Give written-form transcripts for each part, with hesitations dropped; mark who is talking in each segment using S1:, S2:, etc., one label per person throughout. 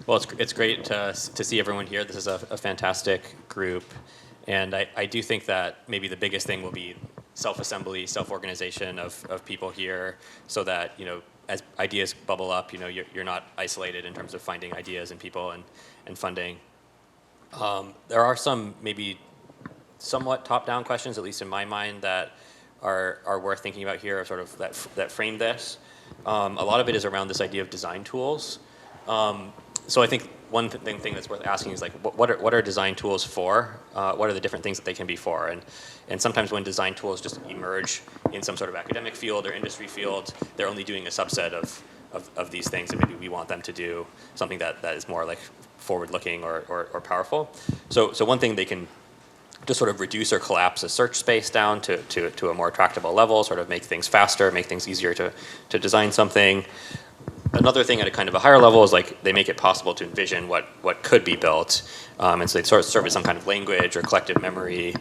S1: Well, it's great to see everyone here. This is a fantastic group. And I do think that maybe the biggest thing will be self-assembly, self-organization of people here so that, as ideas bubble up, you're not isolated in terms of finding ideas and people and funding. There are some maybe somewhat top-down questions, at least in my mind, that are worth thinking about here, sort of that frame this. A lot of it is around this idea of design tools. So I think one thing that's worth asking is like, what are design tools for? What are the different things that they can be for? And sometimes when design tools just emerge in some sort of academic field or industry field, they're only doing a subset of these things, and maybe we want them to do something that is more like forward-looking or powerful. So one thing they can just sort of reduce or collapse a search space down to a more tractable level, sort of make things faster, make things easier to design something. Another thing at a kind of a higher level is like they make it possible to envision what could be built. And so they sort of serve as some kind of language or collective memory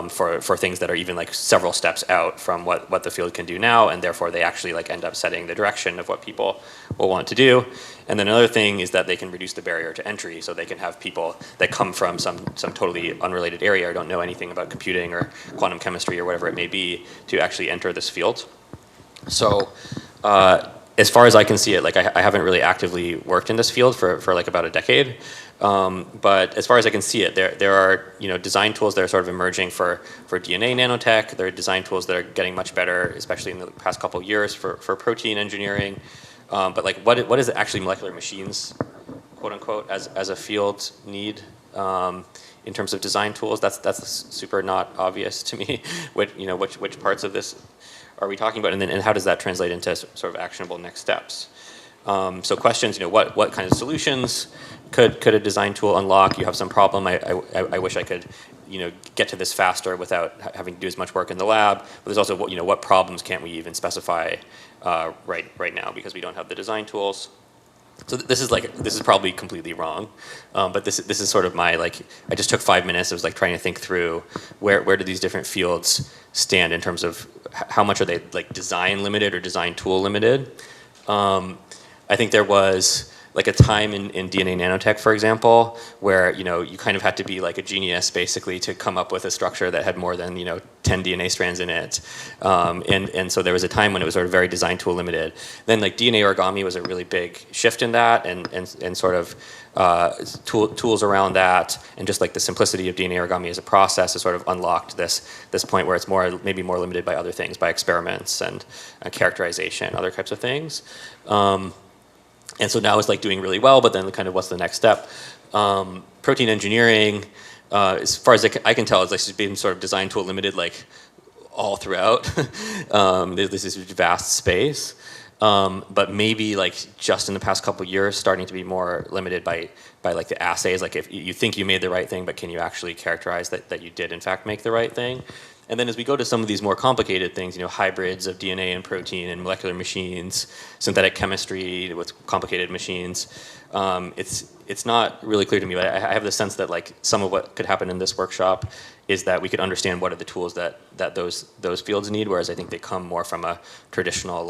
S1: for things that are even like several steps out from what the field can do now, and therefore they actually like end up setting the direction of what people will want to do. And then another thing is that they can reduce the barrier to entry, so they can have people that come from some totally unrelated area or don't know anything about computing or quantum chemistry or whatever it may be to actually enter this field. So as far as I can see it, like I haven't really actively worked in this field for like about a decade. But as far as I can see it, there are design tools that are sort of emerging for DNA nanotech. There are design tools that are getting much better, especially in the past couple of years for protein engineering. But like what is actually molecular machines, quote unquote, as a field need in terms of design tools? That's super not obvious to me. Which parts of this are we talking about, and how does that translate into sort of actionable next steps? So questions, what kind of solutions could a design tool unlock? You have some problem. I wish I could, get to this faster without having to do as much work in the lab. But there's also, what problems can't we even specify right now because we don't have the design tools. So this is probably completely wrong, but this is sort of my I just took 5 minutes. I was trying to think through where do these different fields stand in terms of how much are they design limited or design tool limited. I think there was a time in DNA nanotech, for example, where you kind of had to be like a genius basically to come up with a structure that had more than 10 DNA strands in it, and so there was a time when it was sort of very design tool limited. Then DNA origami was a really big shift in that, and sort of tools around that, and just the simplicity of DNA origami as a process has sort of unlocked this point where it's maybe more limited by other things, by experiments and characterization, other types of things. And so now it's doing really well, but then kind of what's the next step? Protein engineering, as far as I can tell, it's just been sort of design tool limited all throughout. There's this vast space, but maybe just in the past couple of years, starting to be more limited by the assays. If you think you made the right thing, but can you actually characterize that you did in fact make the right thing? And then as we go to some of these more complicated things, hybrids of DNA and protein and molecular machines, synthetic chemistry with complicated machines, it's not really clear to me. But I have the sense that some of what could happen in this workshop is that we could understand what are the tools that those fields need, whereas I think they come more from a traditional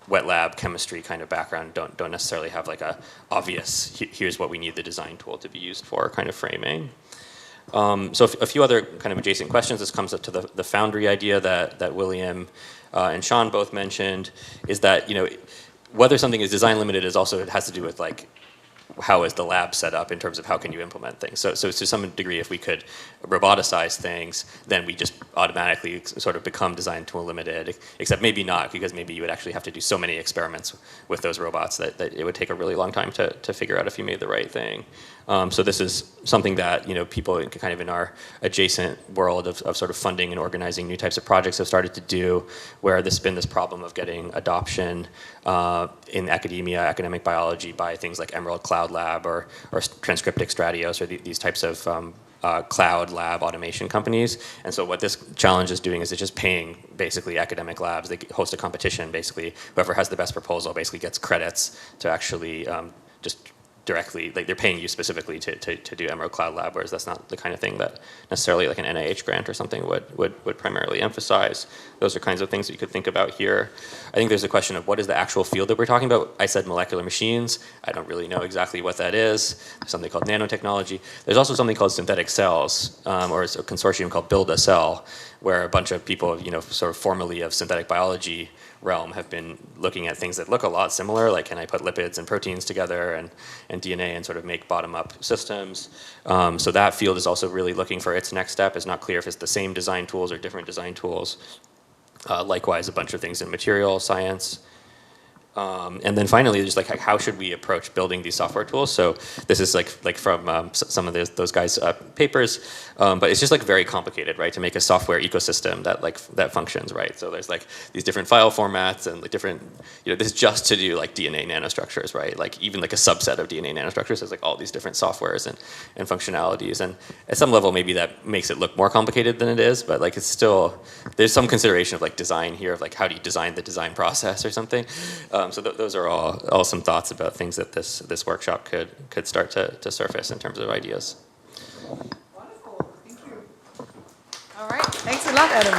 S1: wet lab chemistry kind of background, don't necessarily have a obvious here's what we need the design tool to be used for kind of framing. So a few other kind of adjacent questions. This comes up to the foundry idea that William and Sean both mentioned, is that whether something is design limited it has to do with how is the lab set up in terms of how can you implement things. So to some degree, if we could roboticize things, then we just automatically sort of become design tool limited, except maybe not, because maybe you would actually have to do so many experiments with those robots that it would take a really long time to figure out if you made the right thing. So this is something that people kind of in our adjacent world of sort of funding and organizing new types of projects have started to do, where there's been this problem of getting adoption in academia, academic biology, by things like Emerald Cloud Lab or Transcriptic Stratios or these types of cloud lab automation companies. And so what this challenge is doing is it's just paying basically academic labs. They host a competition, basically. Whoever has the best proposal basically gets credits to actually just directly, like they're paying you specifically to do Emerald Cloud Lab, whereas that's not the kind of thing that necessarily like an NIH grant or something would primarily emphasize. Those are kinds of things that you could think about here. I think there's a question of what is the actual field that we're talking about. I said molecular machines. I don't really know exactly what that is. There's something called nanotechnology. There's also something called synthetic cells, or it's a consortium called Build a Cell, where a bunch of people, sort of formerly of synthetic biology realm have been looking at things that look a lot similar, like can I put lipids and proteins together and DNA and sort of make bottom-up systems. So that field is also really looking for its next step. It's not clear if it's the same design tools or different design tools. Likewise, a bunch of things in material science. And then finally, just like how should we approach building these software tools? So this is like from some of those guys' papers, but it's just like very complicated, right? To make a software ecosystem that functions, right? So there's like these different file formats and like different, this is just to do like DNA nanostructures, right? Like even like a subset of DNA nanostructures has like all these different softwares and functionalities. And at some level, maybe that makes it look more complicated than it is, but like it's still, there's some consideration of like design here, of like how do you design the design process or something. So those are all some thoughts about things that this workshop could start to surface in terms of ideas.
S2: Wonderful, thank you. All right, thanks a lot, Adam.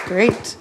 S2: Great.